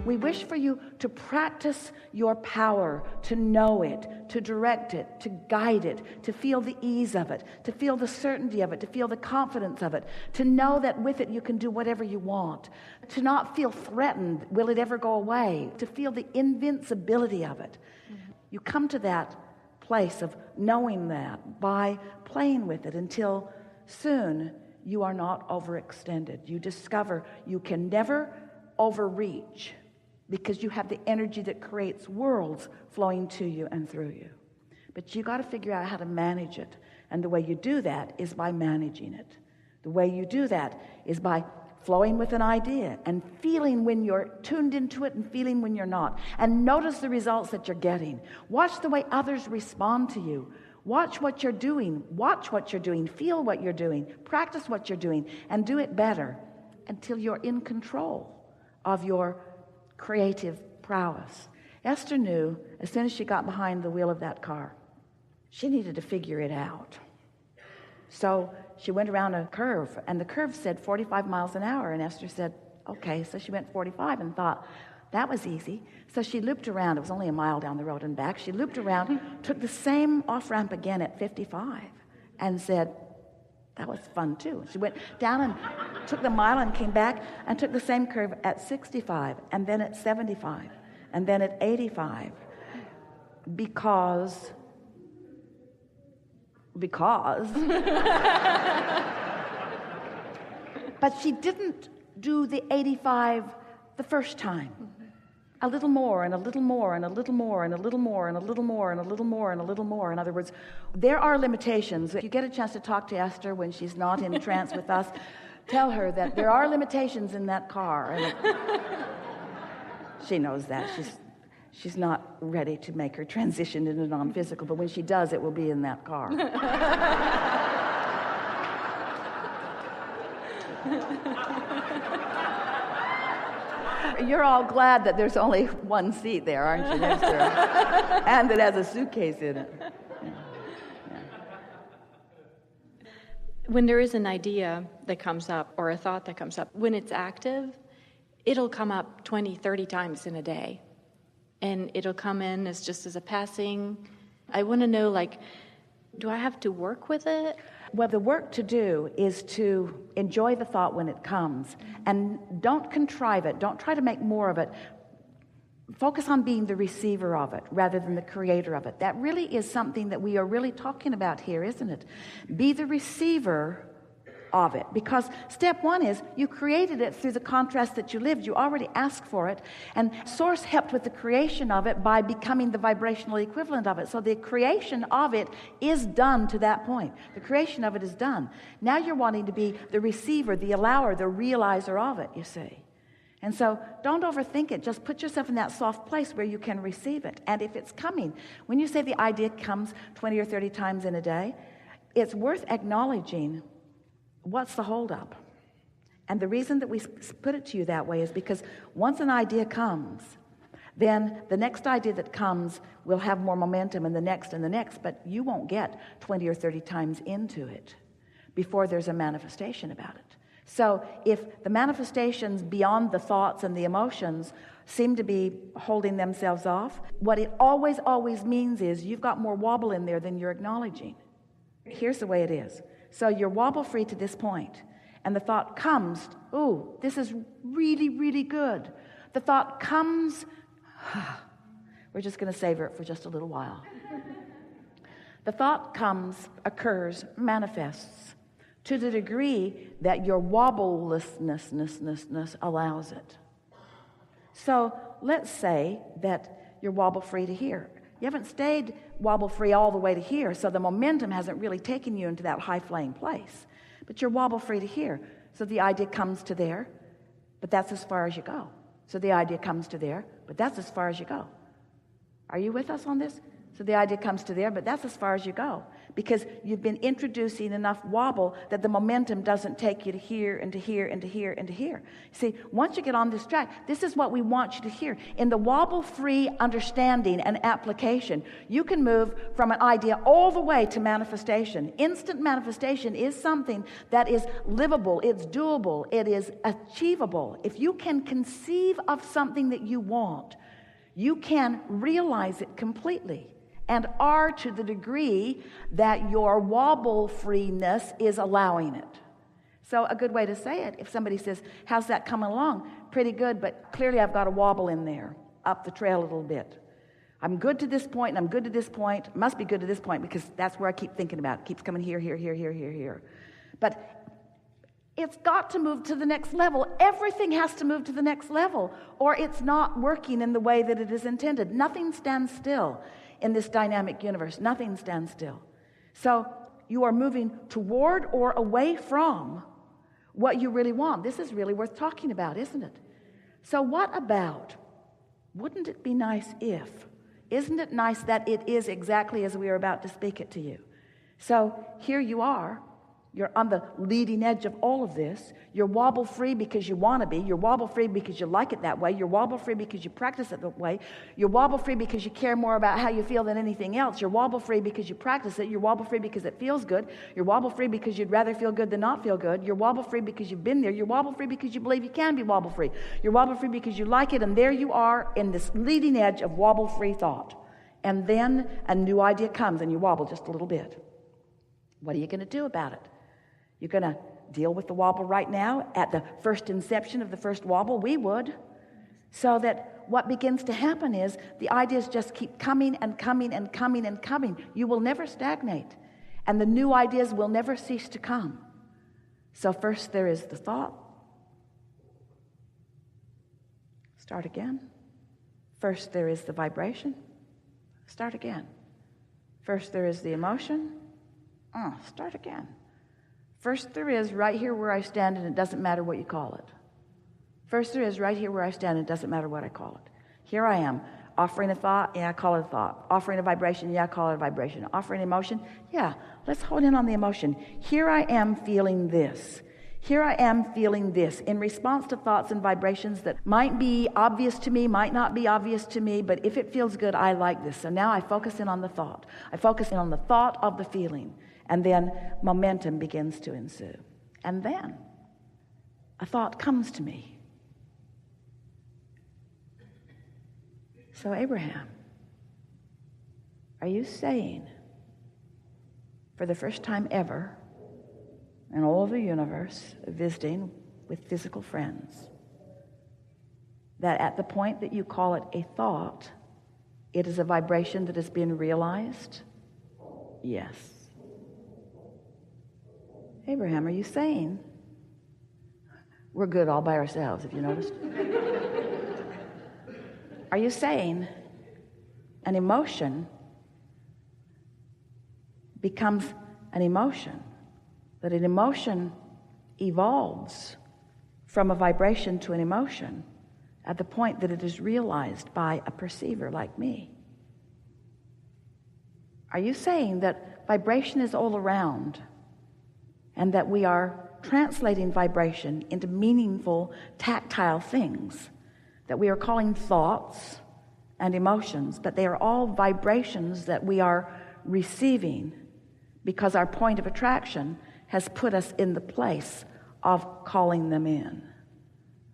We wish for you to practice your power, to know it, to direct it, to guide it, to feel the ease of it, to feel the certainty of it, to feel the confidence of it, to know that with it you can do whatever you want, to not feel threatened, will it ever go away, to feel the invincibility of it. You come to that place of knowing that by playing with it until soon you are not overextended. You discover you can never overreach, because you have the energy that creates worlds flowing to you and through you. But you got to figure out how to manage it. And the way you do that is by managing it. The way you do that is by flowing with an idea and feeling when you're tuned into it and feeling when you're not. And notice the results that you're getting. Watch the way others respond to you. Watch what you're doing. Watch what you're doing. Feel what you're doing. Practice what you're doing. And do it better until you're in control of your creative prowess. Esther knew as soon as she got behind the wheel of that car, she needed to figure it out. So she went around a curve, and the curve said 45 miles an hour, and Esther said, okay. So she went 45 and thought, that was easy. So she looped around. It was only a mile down the road and back. She looped around, took the same off-ramp again at 55, and said, that was fun too. She went down and took the mile and came back and took the same curve at 65, and then at 75, and then at 85. Because but she didn't do the 85 the first time. A little more and a little more and a little more and a little more and a little more and a little more and a little more. In other words, there are limitations. If you get a chance to talk to Esther when she's not in trance with us, tell her that there are limitations in that car. And she knows that. She's not ready to make her transition into non-physical, but when she does, it will be in that car. You're all glad that there's only one seat there, aren't you, next to her? And it has a suitcase in it. Yeah. When there is an idea that comes up or a thought that comes up, when it's active, it'll come up 20, 30 times in a day. And it'll come in as just as a passing. I want to know, do I have to work with it? Well, the work to do is to enjoy the thought when it comes, and don't contrive it. Don't try to make more of it. Focus on being the receiver of it rather than the creator of it. That really is something that we are really talking about here, isn't it? Be the receiver of it, because step one is you created it through the contrast that you lived. You already asked for it, and Source helped with the creation of it by becoming the vibrational equivalent of it. So the creation of it is done to that point. The creation of it is done. Now you're wanting to be the receiver, the allower, the realizer of it, you see. And so don't overthink it. Just put yourself in that soft place where you can receive it. And if it's coming, when you say the idea comes 20 or 30 times in a day, it's worth acknowledging what's the holdup? And the reason that we put it to you that way is because once an idea comes, then the next idea that comes will have more momentum, and the next, but you won't get 20 or 30 times into it before there's a manifestation about it. So if the manifestations beyond the thoughts and the emotions seem to be holding themselves off, what it always means is you've got more wobble in there than you're acknowledging. Here's the way it is. So you're wobble-free to this point, and the thought comes, ooh, this is really, really good. The thought comes, we're just going to savor it for just a little while. The thought comes, occurs, manifests to the degree that your wobblelessness allows it. So let's say that you're wobble-free to here. You haven't stayed wobble-free all the way to here, so the momentum hasn't really taken you into that high-flying place. But you're wobble-free to here. So the idea comes to there, but that's as far as you go. So the idea comes to there, but that's as far as you go. Are you with us on this? So the idea comes to there, but that's as far as you go. because you've been introducing enough wobble that the momentum doesn't take you to here and to here and to here and to here. See, once you get on this track, this is what we want you to hear. In the wobble-free understanding and application, you can move from an idea all the way to manifestation. Instant manifestation is something that is livable, it's doable, it is achievable. If you can conceive of something that you want, you can realize it completely, and are to the degree that your wobble freeness is allowing it. So a good way to say it, if somebody says, how's that coming along? Pretty good, but clearly I've got a wobble in there, up the trail a little bit. I'm good to this point, and I'm good to this point. Must be good to this point, because that's where I keep thinking about. It keeps coming here, here, here, here, here, here. But it's got to move to the next level. Everything has to move to the next level, or it's not working in the way that it is intended. Nothing stands still in this dynamic universe. Nothing stands still. So you are moving toward or away from what you really want. This is really worth talking about, isn't it? So what about, wouldn't it be nice if, isn't it nice that it is exactly as we are about to speak it to you? So here you are. You're on the leading edge of all of this. You're wobble-free because you want to be. You're wobble-free because you like it that way. You're wobble-free because you practice it that way. You're wobble-free because you care more about how you feel than anything else. You're wobble-free because you practice it. You're wobble-free because it feels good. You're wobble-free because you'd rather feel good than not feel good. You're wobble-free because you've been there. You're wobble-free because you believe you can be wobble-free. You're wobble-free because you like it, and there you are in this leading edge of wobble-free thought. And then a new idea comes, and you wobble just a little bit. What are you going to do about it? You're going to deal with the wobble right now at the first inception of the first wobble? We would. So that what begins to happen is the ideas just keep coming and coming and coming and coming. You will never stagnate, and the new ideas will never cease to come. So first there is the thought. Start again. First there is the vibration. Start again. First there is the emotion. Start again. First there is right here where I stand, and it doesn't matter what you call it. First there is right here where I stand, and it doesn't matter what I call it. Here I am, offering a thought, yeah, I call it a thought. Offering a vibration, yeah, I call it a vibration. Offering emotion, yeah, let's hone in on the emotion. Here I am feeling this. Here I am feeling this in response to thoughts and vibrations that might be obvious to me, might not be obvious to me, but if it feels good, I like this. So now I focus in on the thought. I focus in on the thought of the feeling. And then momentum begins to ensue. And then a thought comes to me. So Abraham, are you saying, for the first time ever in all of the universe, visiting with physical friends, that at the point that you call it a thought, it is a vibration that has been realized? Yes. Abraham, are you saying, we're good all by ourselves, if you noticed? Are you saying an emotion becomes an emotion, that an emotion evolves from a vibration to an emotion at the point that it is realized by a perceiver like me? Are you saying that vibration is all around, and that we are translating vibration into meaningful, tactile things that we are calling thoughts and emotions, but they are all vibrations that we are receiving because our point of attraction has put us in the place of calling them in?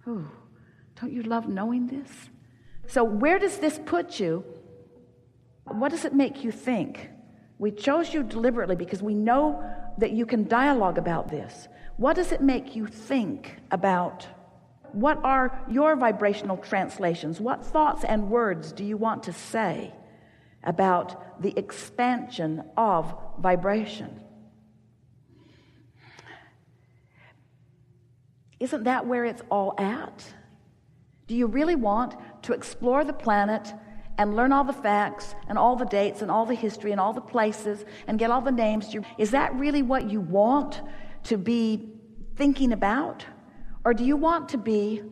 Ooh, don't you love knowing this? So where does this put you? What does it make you think? We chose you deliberately because we know that you can dialogue about this. What does it make you think about? What are your vibrational translations? What thoughts and words do you want to say about the expansion of vibration? Isn't that where it's all at? Do you really want to explore the planet and learn all the facts and all the dates and all the history and all the places and get all the names? Is that really what you want to be thinking about? Or do you want to be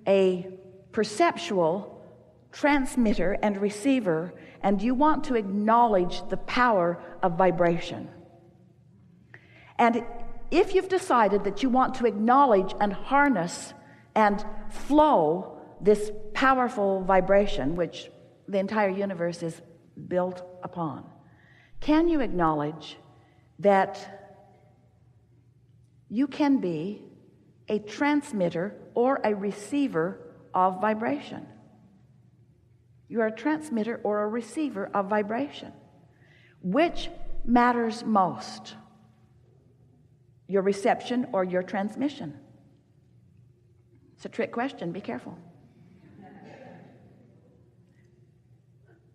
a perceptual transmitter and receiver, and do you want to acknowledge the power of vibration? And if you've decided that you want to acknowledge and harness and flow this powerful vibration, which the entire universe is built upon, can you acknowledge that you can be a transmitter or a receiver of vibration? You are a transmitter or a receiver of vibration. Which matters most? Your reception or your transmission? It's a trick question. Be careful.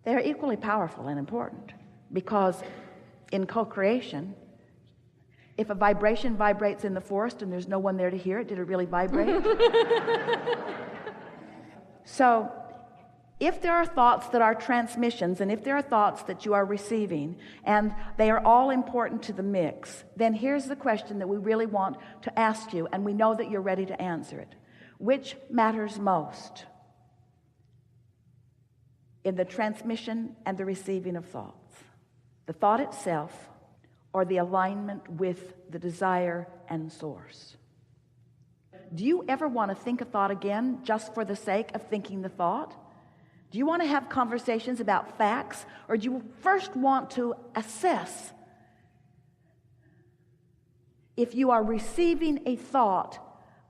They are equally powerful and important, because in co-creation, if a vibration vibrates in the forest and there's no one there to hear it, did it really vibrate? So, if there are thoughts that are transmissions, and if there are thoughts that you are receiving, and they are all important to the mix, then here's the question that we really want to ask you, and we know that you're ready to answer it. Which matters most in the transmission and the receiving of thoughts? The thought itself, or the alignment with the desire and source? Do you ever want to think a thought again just for the sake of thinking the thought? Do you want to have conversations about facts, or do you first want to assess if you are receiving a thought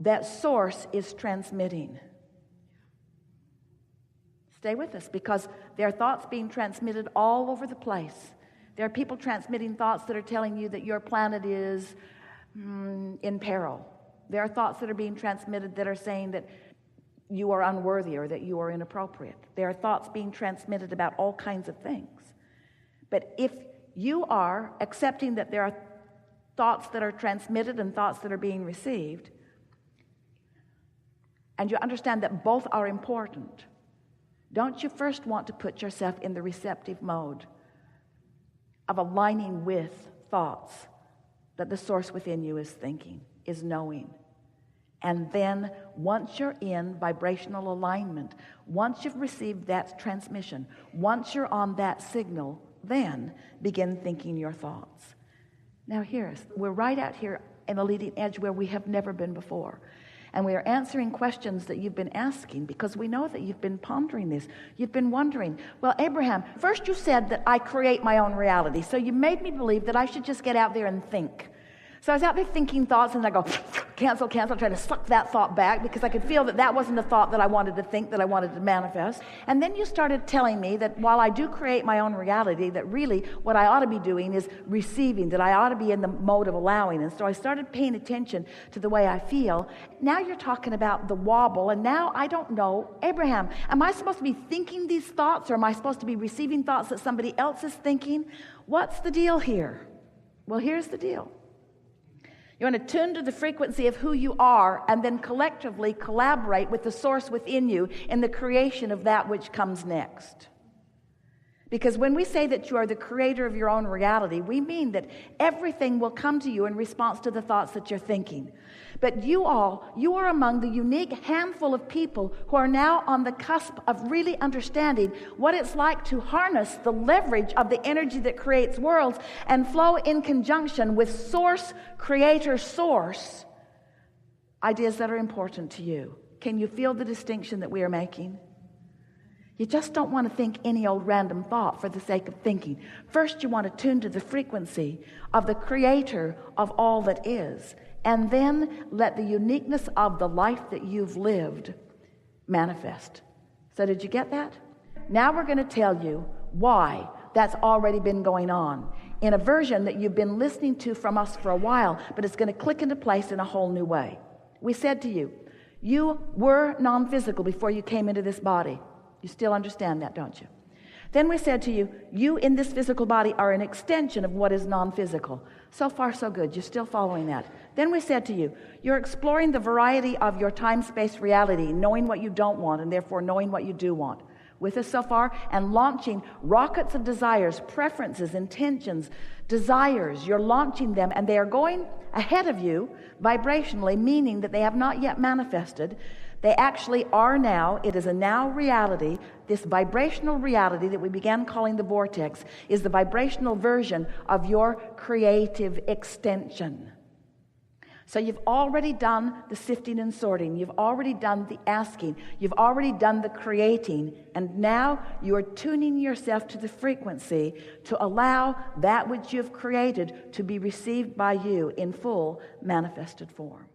that source is transmitting? Stay with us, because there are thoughts being transmitted all over the place. There are people transmitting thoughts that are telling you that your planet is in peril. There are thoughts that are being transmitted that are saying that you are unworthy or that you are inappropriate. There are thoughts being transmitted about all kinds of things. But if you are accepting that there are thoughts that are transmitted and thoughts that are being received, and you understand that both are important, don't you first want to put yourself in the receptive mode of aligning with thoughts that the source within you is thinking, is knowing? And then once you're in vibrational alignment, once you've received that transmission, once you're on that signal, then begin thinking your thoughts. Now we're right out here in a leading edge where we have never been before. And we are answering questions that you've been asking, because we know that you've been pondering this. You've been wondering, well, Abraham, first you said that I create my own reality. So you made me believe that I should just get out there and think. So I was out there thinking thoughts, and I go, cancel, trying to suck that thought back, because I could feel that that wasn't the thought that I wanted to think, that I wanted to manifest. And then you started telling me that while I do create my own reality, that really what I ought to be doing is receiving, that I ought to be in the mode of allowing. And so I started paying attention to the way I feel. Now you're talking about the wobble, and now I don't know, Abraham, am I supposed to be thinking these thoughts, or am I supposed to be receiving thoughts that somebody else is thinking? What's the deal here? Well, here's the deal. You want to tune to the frequency of who you are, and then collectively collaborate with the source within you in the creation of that which comes next. Because when we say that you are the creator of your own reality, we mean that everything will come to you in response to the thoughts that you're thinking. But you are among the unique handful of people who are now on the cusp of really understanding what it's like to harness the leverage of the energy that creates worlds and flow in conjunction with source, creator, source, ideas that are important to you. Can you feel the distinction that we are making? You just don't want to think any old random thought for the sake of thinking. First, you want to tune to the frequency of the creator of all that is, and then let the uniqueness of the life that you've lived manifest. So did you get that? Now we're going to tell you why that's already been going on in a version that you've been listening to from us for a while, but it's going to click into place in a whole new way. We said to you, you were non-physical before you came into this body. You still understand that, don't you? Then we said to you, you in this physical body are an extension of what is non-physical. So far, so good. You're still following that. Then we said to you, you're exploring the variety of your time-space reality, knowing what you don't want, and therefore knowing what you do want. With us so far, and launching rockets of desires, preferences, intentions, desires. You're launching them, and they are going ahead of you vibrationally, meaning that they have not yet manifested, They actually are now. It is a now reality. This vibrational reality that we began calling the vortex is the vibrational version of your creative extension. So you've already done the sifting and sorting. You've already done the asking. You've already done the creating. And now you are tuning yourself to the frequency to allow that which you've created to be received by you in full manifested form.